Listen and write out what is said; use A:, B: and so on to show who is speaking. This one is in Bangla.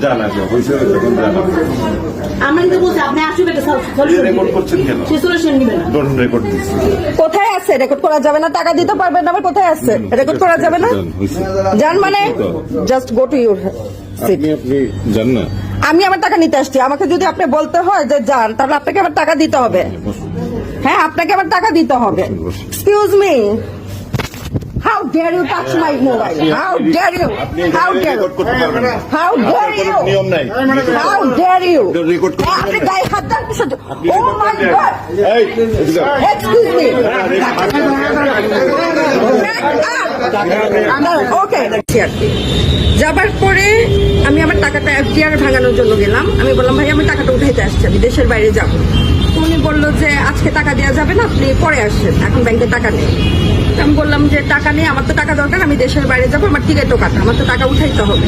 A: জানা হয়েছে যখন জানা
B: আমরা কিন্তু বলছি আপনি আসবে
A: রেকর্ড করছেন কেন?
B: সলিউশন নেবেন না।
A: ডোন্ট রেকর্ড দিচ্ছি
C: কোথায় আছে রেকর্ড করা যাবে না? টাকা দিতে পারবেন না, আবার কোথায় আছে রেকর্ড করা যাবে না? জান মানে just go to your seat.
A: আপনি জান না
C: আমি আমার টাকা নিতে আসছি, আমাকে যদি আপনি বলতে হয় যে যান, তাহলে আপনাকে আবার টাকা দিতে হবে। হ্যাঁ, আপনাকে আবার টাকা দিতে হবে। Excuse me, how dare you touch my mobile? How dare you? How dare you? How dare you?
A: নিয়ম নাই
C: হাউ ডেয়ার ইউ?
A: রেকর্ড
C: আপনি গায়ে হাত দেন কিসের জন্য? ও মাই গড,
A: এই এদিকে আও।
C: Excuse me. ওকে, যাবার পরে আমি আমার টাকাটা এফডিআর ভাঙানোর জন্য গেলাম। আমি বললাম ভাই আমি টাকাটা উঠাইতে আসছি, আমি দেশের বাইরে যাব। উনি বললো যে আজকে টাকা দেওয়া যাবে না, আপনি পরে আসছেন, এখন ব্যাংকে টাকা নেই। আমি বললাম যে টাকা নেই, আমার তো টাকা দরকার, আমি দেশের বাইরে যাবো, আমার টিকিটও কাটা, আমার তো টাকা উঠাইতে হবে।